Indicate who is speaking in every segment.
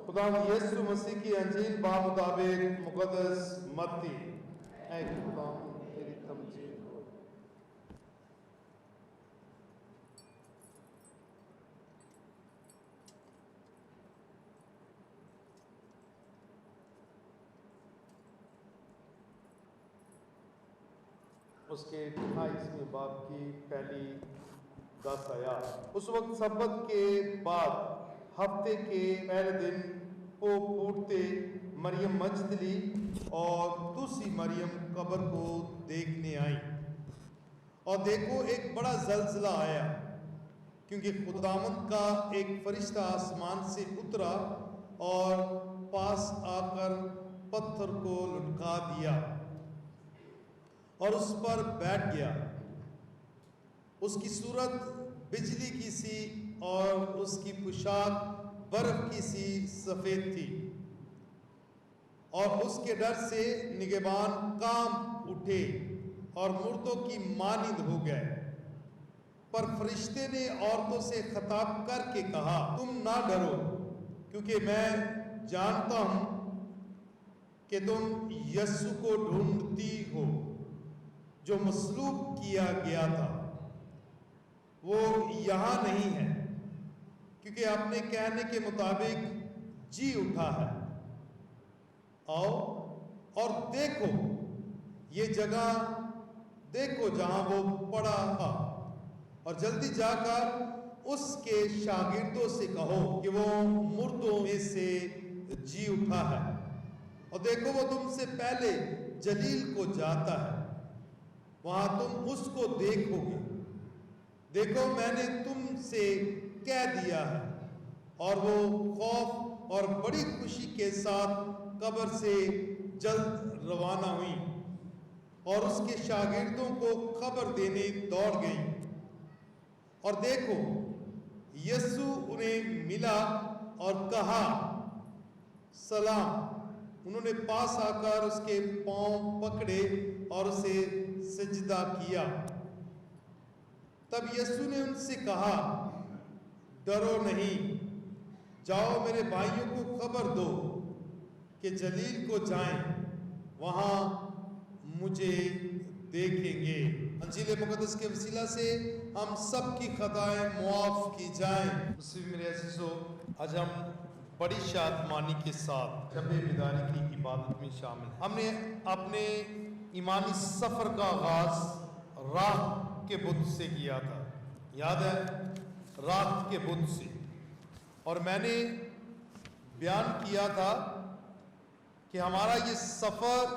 Speaker 1: خدا یسوع مسیح کی انجیل بمطابق مقدس متی۔ اے خدا تیری تمجید ہو۔ اس کے 28ویں باب کی پہلی 10 آیات۔ اس وقت سبت کے بعد ہفتے کے پہلے دن وہ پھوٹتے مریم مجدلی اور دوسری مریم قبر کو دیکھنے آئی، اور دیکھو ایک بڑا زلزلہ آیا، کیونکہ خداوند کا ایک فرشتہ آسمان سے اترا اور پاس آ کر پتھر کو لٹکا دیا اور اس پر بیٹھ گیا۔ اس کی صورت بجلی کی سی اور اس کی پوشاک برف کی سی سفید تھی، اور اس کے ڈر سے نگہبان کانپ اٹھے اور مردوں کی مانند ہو گئے۔ پر فرشتے نے عورتوں سے خطاب کر کے کہا، تم نہ ڈرو، کیونکہ میں جانتا ہوں کہ تم یسوع کو ڈھونڈتی ہو جو مصلوب کیا گیا تھا۔ وہ یہاں نہیں ہے، کیونکہ اپنے کہنے کے مطابق جی اٹھا ہے۔ آؤ اور دیکھو یہ جگہ، دیکھو جہاں وہ پڑا تھا، اور جلدی جا کر اس کے شاگردوں سے کہو کہ وہ مردوں میں سے جی اٹھا ہے، اور دیکھو وہ تم سے پہلے جلیل کو جاتا ہے، وہاں تم اس کو دیکھو گے۔ دیکھو میں نے تم سے کہہ دیا ہے۔ اور وہ خوف اور بڑی خوشی کے ساتھ قبر سے جلد روانہ ہوئی، اور اس کے شاگردوں کو خبر دینے دوڑ گئی۔ اور دیکھو یسوع انہیں ملا اور کہا، سلام۔ انہوں نے پاس آ کر اس کے پاؤں پکڑے اور اسے سجدہ کیا۔ تب یسوع نے ان سے کہا، ڈرو نہیں، جاؤ میرے بھائیوں کو خبر دو کہ جلیل کو جائیں، وہاں مجھے دیکھیں گے۔ انجیل مقدس کے وسیلہ سے ہم سب کی خطائیں معاف کی جائیں۔ مسیح میرے عزیزو، آج ہم بڑی شادمانی کے ساتھ شب بیداری کی عبادت میں شامل ہیں۔ ہم نے اپنے ایمانی سفر کا آغاز راہ کے بت سے کیا تھا، یاد ہے؟ راہ کے بت سے۔ اور میں نے بیان کیا تھا کہ ہمارا یہ سفر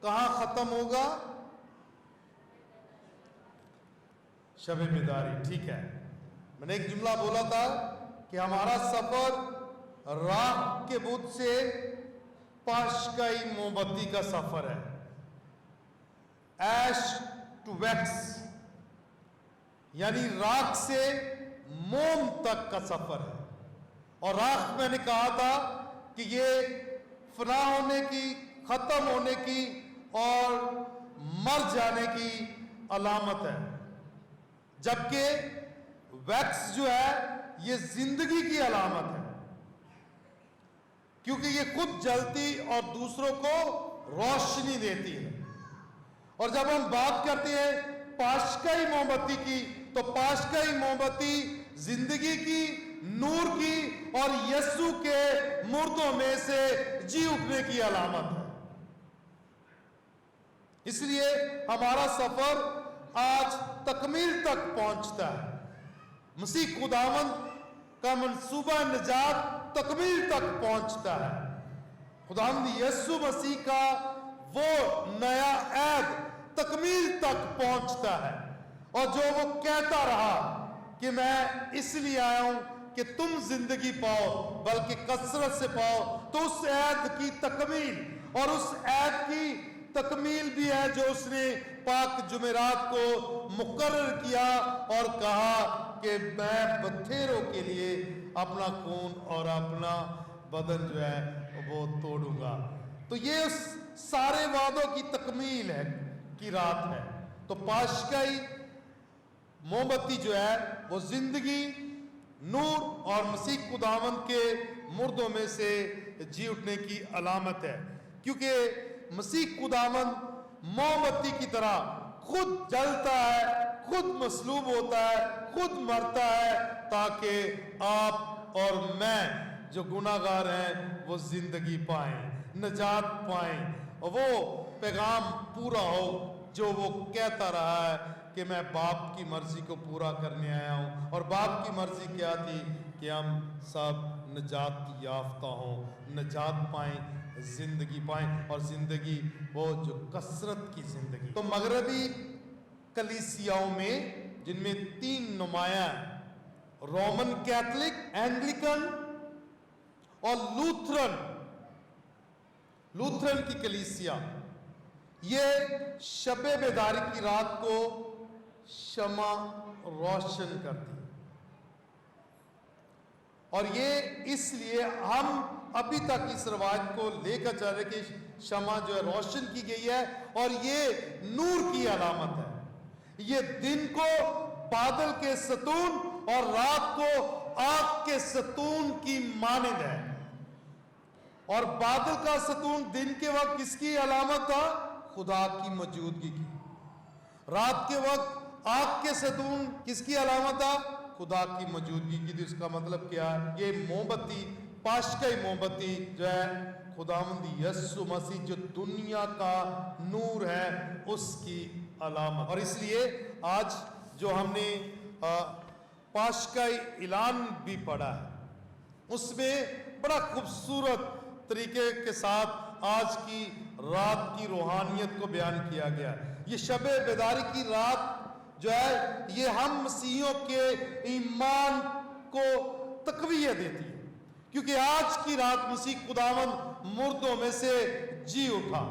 Speaker 1: کہاں ختم ہوگا؟ شب بیداری، ٹھیک ہے۔ میں نے ایک جملہ بولا تھا کہ ہمارا سفر راہ کے بت سے پاشکائی موم بتی کا سفر ہے، ایش ٹو ویکس، یعنی راکھ سے موم تک کا سفر ہے۔ اور راکھ میں نے کہا تھا کہ یہ فنا ہونے کی، ختم ہونے کی اور مر جانے کی علامت ہے، جبکہ ویکس جو ہے یہ زندگی کی علامت ہے، کیونکہ یہ خود جلتی اور دوسروں کو روشنی دیتی ہے۔ اور جب ہم بات کرتے ہیں پاشکائی موم بتی کی، تو پاشکائی موم بتی زندگی کی، نور کی اور یسوع کے مردوں میں سے جی اٹھنے کی علامت ہے۔ اس لیے ہمارا سفر آج تکمیل تک پہنچتا ہے۔ مسیح خداوند کا منصوبہ نجات تکمیل تک پہنچتا ہے۔ خداوند یسوع مسیح کا وہ نیا عہد تکمیل تک پہنچتا ہے، اور جو وہ کہتا رہا کہ میں اس لیے آیا ہوں کہ تم زندگی پاؤ بلکہ کثرت سے پاؤ، تو اس عہد کی تکمیل، اور اس عہد کی تکمیل بھی ہے جو اس نے پاک جمعرات کو مقرر کیا اور کہا کہ میں بتھیروں کے لیے اپنا خون اور اپنا بدن جو ہے وہ توڑوں گا۔ تو یہ اس سارے وعدوں کی تکمیل ہے کی رات ہے۔ تو پاشکائی موم بتی جو ہے وہ زندگی، نور اور مسیح خداوند کے مردوں میں سے جی اٹھنے کی علامت ہے، کیونکہ مسیح خداوند موم بتی کی طرح خود جلتا ہے، خود مصلوب ہوتا ہے، خود مرتا ہے، تاکہ آپ اور میں جو گناہ گار ہیں وہ زندگی پائیں، نجات پائیں، اور وہ پیغام پورا ہو جو وہ کہتا رہا ہے کہ میں باپ کی مرضی کو پورا کرنے آیا ہوں، اور باپ کی مرضی کیا تھی کہ ہم سب نجات یافتہ ہوں، نجات پائیں، زندگی پائیں، اور زندگی وہ جو کثرت کی زندگی۔ تو مغربی کلیسیاؤں میں جن میں 3 نمایاں ہیں، رومن کیتھولک، اینگلیکن اور لوتھرن کی کلیسیا، یہ شب بیداری کی رات کو شمع روشن کرتی، اور یہ اس لیے ہم ابھی تک اس روایت کو لے کر چل رہے کہ شمع جو ہے روشن کی گئی ہے، اور یہ نور کی علامت ہے۔ یہ دن کو بادل کے ستون اور رات کو آگ کے ستون کی مانند ہے، اور بادل کا ستون دن کے وقت کس کی علامت تھا؟ خدا کی موجودگی کی۔ رات کے وقت آگ کے ستون کس کی علامت تھا؟ خدا کی موجودگی کی۔ تو اس کا مطلب کیا ہے؟ یہ موم بتی، پاشکائی موم بتی جو ہے خداوند یسوع مسیح جو دنیا کا نور ہے اس کی علامت۔ اور اس لیے آج جو ہم نے پاشکائی اعلان بھی پڑھا ہے، اس میں بڑا خوبصورت طریقے کے ساتھ آج کی رات کی روحانیت کو بیان کیا گیا ہے۔ یہ شب بیداری کی رات جو ہے یہ ہم مسیحیوں کے ایمان کو تقویت دیتی ہے، کیونکہ آج کی رات مسیح خداوند مردوں میں سے جی اٹھا۔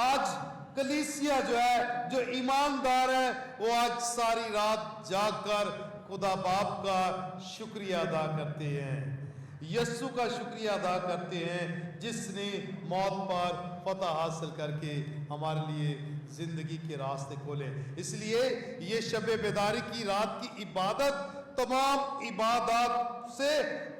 Speaker 1: آج کلیسیا جو ہے، جو ایماندار ہے، وہ آج ساری رات جاگ کر خدا باپ کا شکریہ ادا کرتے ہیں، یسوع کا شکریہ ادا کرتے ہیں جس نے موت پر فتح حاصل کر کے ہمارے لیے زندگی کے راستے کھولے۔ اس لیے یہ شب بیداری کی رات کی عبادت تمام عبادات سے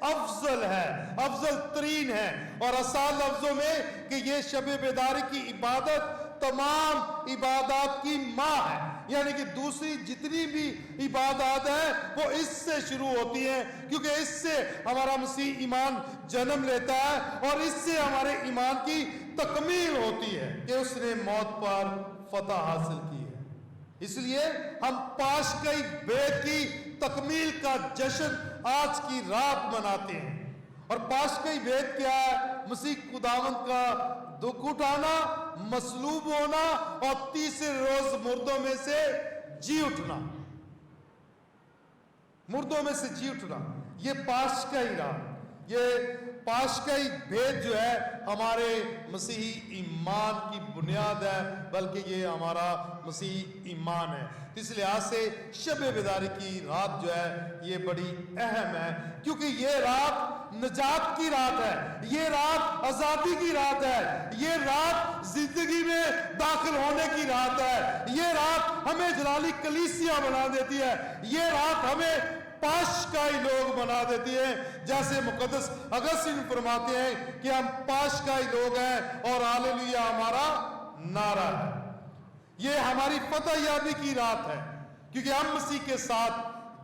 Speaker 1: افضل ہے، افضل ترین ہے، اور آسان لفظوں میں کہ یہ شب بیداری کی عبادت تمام عبادات کی ماں ہے، یعنی کہ دوسری جتنی بھی عبادات ہیں وہ اس سے شروع ہوتی ہیں، کیونکہ اس سے ہمارا مسیح ایمان جنم لیتا ہے، اور اس سے ہمارے ایمان کی تکمیل ہوتی ہے کہ اس نے موت پر فتح حاصل کی ہے۔ اس لیے ہم پاشکائی بیت کی تکمیل کا جشن آج کی رات مناتے ہیں۔ اور پاشکائی بیت کیا ہے؟ مسیح خداوند کا دکھ اٹھانا، مصلوب ہونا، اور تیسرے روز مردوں میں سے جی اٹھنا، مردوں میں سے جی اٹھنا، یہ پاشکائی رات، یہ پاشکائی بھید جو ہے ہمارے مسیحی ایمان کی بنیاد ہے، بلکہ یہ ہمارا مسیحی ایمان ہے۔ اس لحاظ سے شب بیداری کی رات جو ہے یہ بڑی اہم ہے، کیونکہ یہ رات نجات کی رات ہے، یہ رات آزادی کی رات ہے، یہ رات زندگی میں داخل ہونے کی رات ہے، یہ رات ہمیں جلالی کلیسیا بنا دیتی ہے، یہ رات ہمیں پاشکائی لوگ بنا دیتی ہے، جیسے مقدس اگسطین فرماتے ہیں کہ ہم پاشکائی لوگ ہیں اور ہاللویا ہمارا نعرہ ہے۔ یہ ہماری فتح یابی کی رات ہے، کیونکہ ہم مسیح کے ساتھ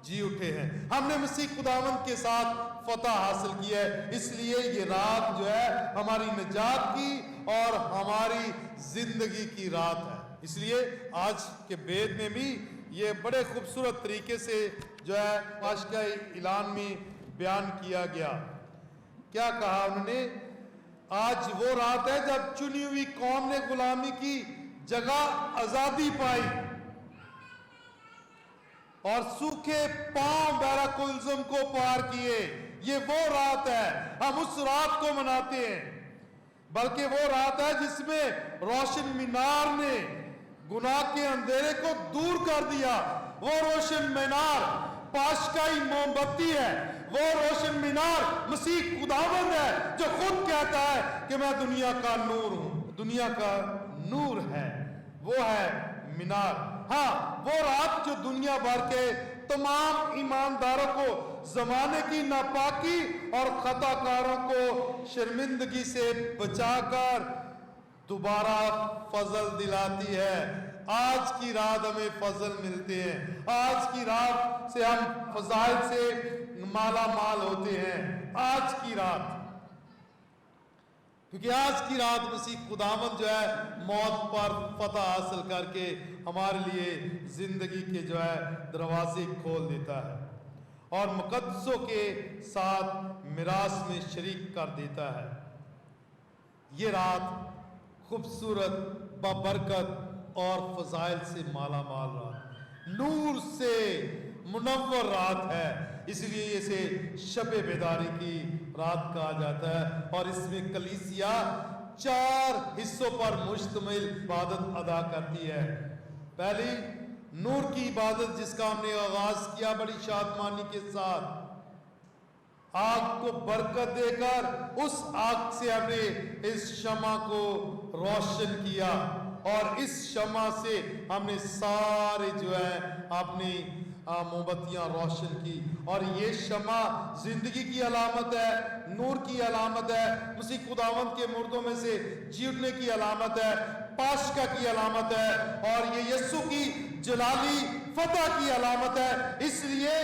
Speaker 1: جی اٹھے ہیں، ہم نے مسیح خداوند کے ساتھ فتح حاصل کی ہے۔ اس لیے یہ رات جو ہے ہماری نجات کی اور ہماری زندگی کی رات ہے۔ اس لیے آج کے بیت میں بھی یہ بڑے خوبصورت طریقے سے جو ہے پاشکائی اعلان میں بیان کیا گیا۔ کیا کہا انہوں نے؟ آج وہ رات ہے جب چنی ہوئی قوم نے غلامی کی جگہ آزادی پائی اور سوکھے پاؤں بیرق الزم کو پار کیے۔ یہ وہ رات ہے، ہم اس رات کو مناتے ہیں، بلکہ وہ رات ہے جس میں روشن مینار نے گناہ کے اندھیرے کو دور کر دیا۔ وہ روشن مینار پاشکائی موم بتی ہے، وہ روشن مینار مسیح خداوند ہے جو خود کہتا ہے کہ میں دنیا کا نور ہوں، دنیا کا نور ہے، وہ ہے مینار۔ ہاں، وہ رات جو دنیا بھر کے तमाम ईमानदारों को जमाने की नापाकी और खताकारों को शर्मिंदगी से बचाकर दोबारा फजल दिलाती है। आज की रात हमें फजल मिलते हैं, आज की रात से हम फजाइल से माला माल होते हैं। आज की रात, क्योंकि आज की रात मसीह खुदावंद जो है मौत पर फतह हासिल करके हमारे लिए जिंदगी के जो है दरवाजे खोल देता है और मुकद्दसों के साथ मिरास में शरीक कर देता है। ये रात खूबसूरत, बबरकत और फजाइल से माला माल रात, नूर से मुनव्वर रात है। इसलिए इसे शब बेदारी की रात कहा जाता है और इसमें कलीसिया 4 हिस्सों पर मुश्तमिल इबादत अदा करती है। पहली नूर की इबादत, जिसका हमने आगाज किया बड़ी शादमानी के साथ, आग को बरकत देकर उस आग से हमने इस शमा को रोशन किया और इस शमा से हमने सारे जो है अपनी मोमबत्तियां रोशन की। और ये शमा जिंदगी की अलामत है, नूर की अलामत है, मसीह खुदावंद के मुर्दों में से जी उठने की अलामत है, पाशका की अलामत है और ये यीशु की जलाली फतह की अलामत है। इसलिए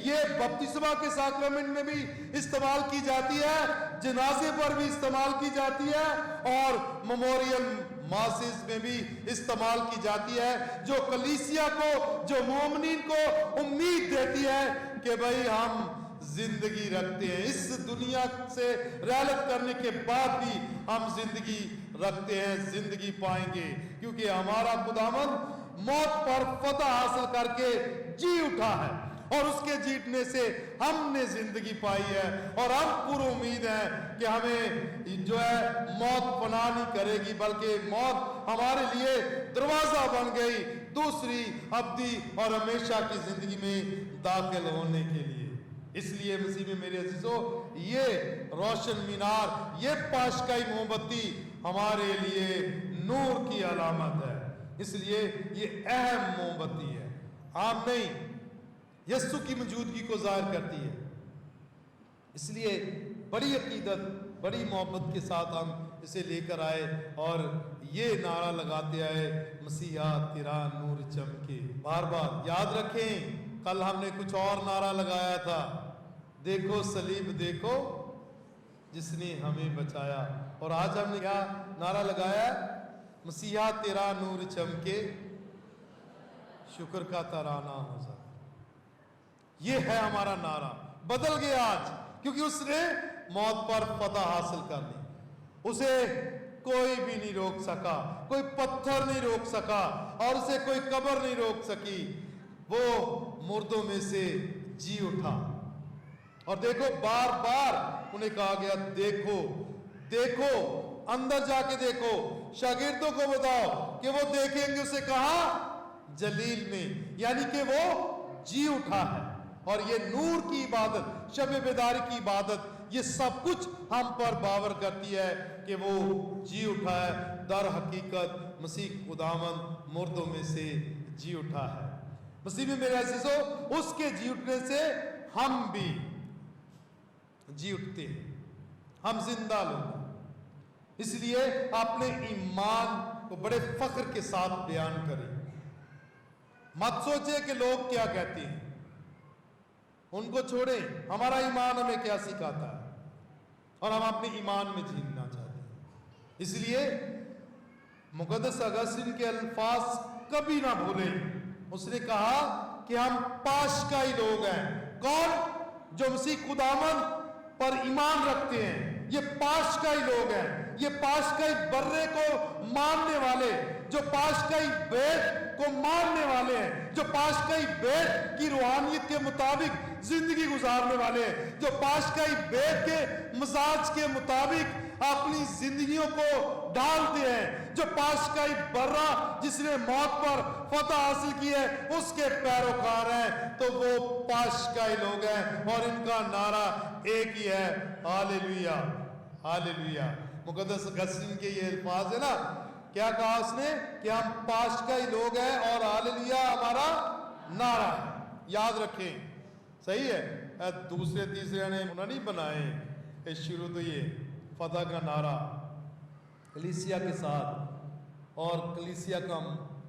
Speaker 1: ये बपतिस्मा के साक्रामेंट में भी इस्तेमाल की जाती है, जनाजे पर भी इस्तेमाल की जाती है और मेमोरियल मासिस में भी इस्तेमाल की जाती है, जो कलीसिया को, जो मोमिनीन को उम्मीद देती है कि भाई हम जिंदगी रखते हैं, इस दुनिया से रहलत करने के बाद भी हम जिंदगी रखते हैं, जिंदगी पाएंगे, क्योंकि हमारा खुदावंद मौत पर फतह हासिल करके जी उठा है और उसके जीतने से हमने जिंदगी पाई है और हम पूरी उम्मीद है कि हमें जो है मौत पनाह नहीं करेगी, बल्कि मौत हमारे लिए दरवाजा बन गई दूसरी अब्दी और हमेशा की जिंदगी में दाखिल होने के लिए। इसलिए मसीह में मेरे अजीजों, ये रोशन मीनार, ये पाशकाई मोमबत्ती हमारे लिए नूर की अलामत है। इसलिए ये अहम मोमबत्ती है, आम नहीं, यीशु की मौजूदगी को जाहिर करती है। इसलिए बड़ी अकीदत, बड़ी मोहब्बत के साथ हम इसे लेकर आए और ये नारा लगाते आए, मसीहा तेरा नूर चमके। बार बार याद रखें, कल हमने कुछ और नारा लगाया था, देखो सलीब देखो जिसने हमें बचाया, और आज हमने क्या नारा लगाया, मसीहा तेरा नूर चमके शुक्र का तराना हो जाए। ये है हमारा नारा, बदल गया आज, क्योंकि उसने मौत पर फतह हासिल कर ली। उसे कोई भी नहीं रोक सका, कोई पत्थर नहीं रोक सका और उसे कोई कब्र नहीं रोक सकी। वो मुर्दों में से जी उठा और देखो, बार बार उन्हें कहा गया, देखो देखो, अंदर जाके देखो, शागिर्दों को बताओ कि वो देखेंगे। उसे कहा जलील में, यानी कि वो जी उठा है। और ये नूर की इबादत, शब बेदारी की इबादत, ये सब कुछ हम पर बावर करती है कि वो जी उठा है। दर हकीकत मसीह खुदावंद मुर्दों में से जी उठा है। मसीह में मेरे अजीजों, उसके जी उठने से हम भी जी उठते हैं, हम जिंदा लोग। इसलिए अपने ईमान को बड़े फख्र के साथ बयान करें। मत सोचे कि लोग क्या कहते हैं, उनको छोड़ें। हमारा ईमान हमें क्या सिखाता है और हम अपने ईमान में जीना चाहते हैं। इसलिए मुकद्दस अगस्तीन के अल्फाज कभी ना भूलें। उसने कहा कि हम पाशकाई लोग हैं। कौन? जो मसीह खुदावंद पर ईमान रखते हैं, ये पाशकाई लोग हैं। ये पाशकाई बर्रे को मानने वाले, जो पाशकाई वेद को मानने वाले हैं, जो पाशकाई वेद की रूहानियत के मुताबिक जिंदगी गुजारने वाले हैं, जो पाशकाई वेद के मिजाज के मुताबिक अपनी जिंदगियों को डालते हैं, जो पाशकाई बर्रा जिसने मौत पर फतह हासिल की है उसके पैरोकार हैं, तो वो पाशकाई लोग हैं। और इनका नारा एक ही है, हालेलुया हालेलुया। मुकद्दस अगस्तीन के ये अल्फाज है ना, क्या कहा उसने कि हम पाशकाई लोग हैं और हालेलुया हमारा नारा है। याद रखें, सही है। दूसरे तीसरे ने नहीं बनाए, इस शुरू तो ये फतह का नारा कलीसिया के साथ, और कलीसिया का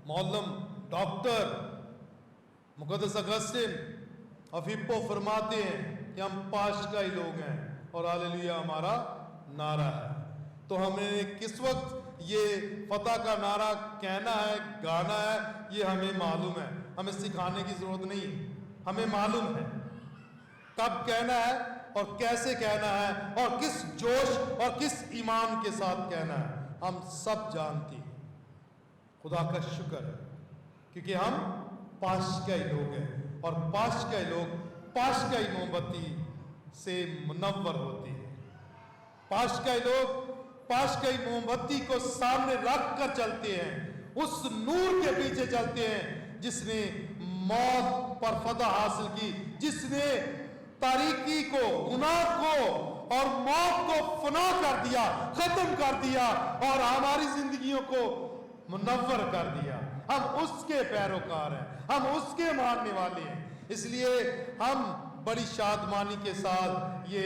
Speaker 1: मौलम डॉक्टर मुक़द्दस अगस्तिन ऑफ हिप्पो फरमाते हैं कि हम पाशकाई लोग हैं और हालेलुया हमारा नारा है। तो हमें किस वक्त ये फतह का नारा कहना है, गाना है, ये हमें मालूम है, हमें सिखाने की जरूरत नहीं, हमें मालूम है कब कहना है और कैसे कहना है और किस जोश और किस ईमान के साथ कहना है, हम सब जानते हैं। खुदा का शुक्र है क्योंकि हम पाशकाई लोग हैं और पाशकाई लोग पाशकाई मोमबत्ती से मुनव्वर होते हैं। पाशकाई लोग पाशकाई मोमबत्ती को सामने रख कर चलते हैं, उस नूर के पीछे चलते हैं जिसने मौत पर फतह हासिल की, जिसने तारीकी को, गुनाह को और मौत को फना कर दिया, खत्म कर दिया और हमारी जिंदगियों को मुनव्वर कर दिया। हम उसके पैरोकार हैं, हम उसके मानने वाले हैं। इसलिए हम बड़ी शादमानी के साथ ये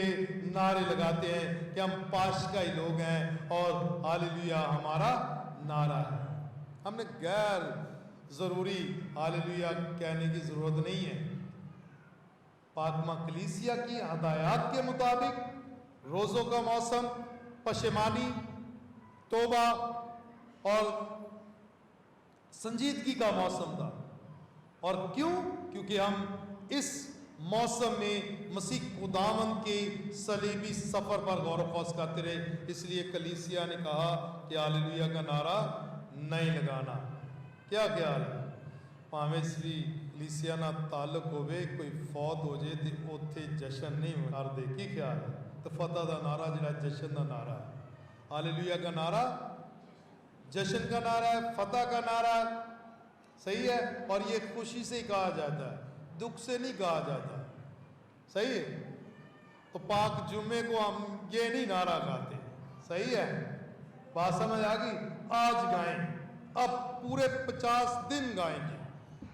Speaker 1: नारे लगाते हैं कि हम पाशकाई लोग हैं और हालेलुया हमारा नारा है। हमने गैर जरूरी हालेलुया कहने की जरूरत नहीं है। पाकमा कलीसिया की हदायत के मुताबिक रोज़ों का मौसम पशेमानी, तौबा और संजीदगी का मौसम था। और क्यों? क्योंकि हम इस मौसम में मसीह खुदावंद के सलीबी सफर पर गौर फौज करते रहे। इसलिए कलीसिया ने कहा कि हालेलुया का नारा नहीं लगाना। क्या ख्याल है? भावें श्री कलीसिया ना ताल्लुक होवे, कोई फौत हो जाए तो उत्थे जश्न नहीं कर दे। की ख्याल है? तो फतह का नारा जिहड़ा जश्न का नारा है, हालेलुया का नारा जश्न का नारा है, फतह का नारा सही है। और ये खुशी से ही कहा जाता है, दुख से नहीं कहा जाता, सही है। तो पाक जुम्मे को हम ये नहीं नारा गाते, सही है। बात समझ आ गई? आज गाएं, अब पूरे 50 दिन गाएंगे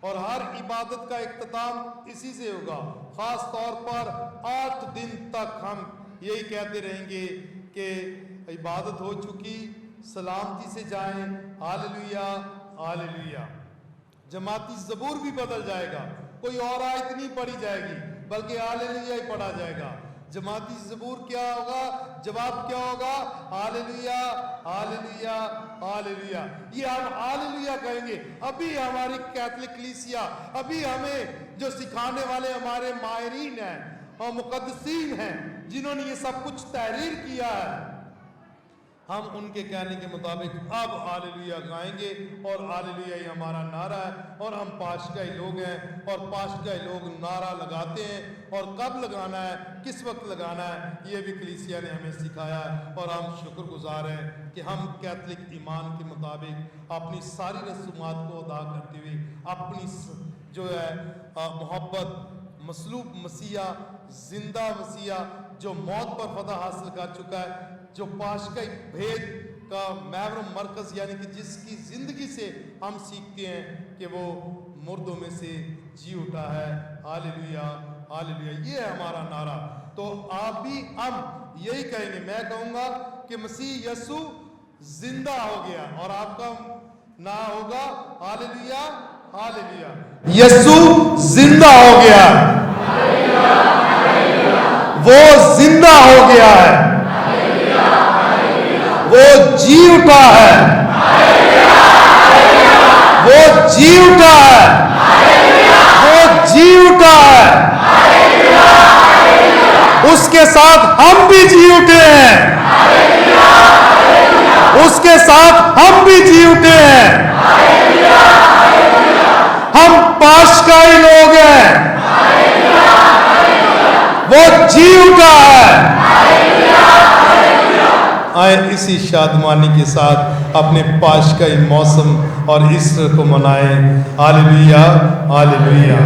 Speaker 1: और हर इबादत का इख्तिताम इसी से होगा। खास तौर पर 8 दिन तक हम यही कहते रहेंगे कि इबादत हो चुकी, सलामती से जाएं, हालेलुया हालेलुया। जमाती ज़बूर भी बदल जाएगा, कोई और आयत नहीं पढ़ी जाएगी बल्कि हालेलुया ही पढ़ा जाएगा। जमाती ज़बूर क्या होगा? जवाब क्या होगा? Hallelujah hallelujah hallelujah. ये हम हालेलुया कहेंगे। अभी हमारी कैथोलिक कलीसिया, अभी हमें जो सिखाने वाले हमारे माहिरीन हैं और मुक़द्दसीन हैं जिन्होंने ये सब कुछ तहरीर किया है, हम उनके कहने के मुताबिक अब हालेलुया गाएंगे और हालेलुया ही हमारा नारा है। और हम पाशकाई लोग हैं और पाशकाई लोग नारा लगाते हैं। और कब लगाना है, किस वक्त लगाना है, ये भी कलीसिया ने हमें सिखाया है। और हम शुक्रगुजार हैं कि हम कैथोलिक ईमान के मुताबिक अपनी सारी रसूमात को अदा करते हुए अपनी जो है मोहब्बत मसलूब मसीहा, जिंदा मसीहा जो मौत पर फतह हासिल कर चुका है, जो पाशकाई भेद का महवरम मरकज़ यानी कि जिसकी ज़िंदगी से हम सीखते हैं कि वो मुर्दों में से जी उठा है। हालेलुया हालेलुया, ये है हमारा नारा। तो आप भी हम यही कहेंगे, मैं कहूँगा कि मसीह यसु जिंदा हो गया और आपका ना होगा हालेलुया हालेलुया। यसु जिंदा हो गया, वो जिंदा हो गया है, वो जी उठा है, वो जी उठा है, वो जी उठा है। उसके साथ हम भी जी उठे हैं, उसके साथ हम भी जी उठे हैं। हम पाशकाई लोग हैं, वो जी उठा है। आए इसी शादमानी के साथ अपने पाशकाई मौसम और ईस्टर को मनाएं। Hallelujah hallelujah.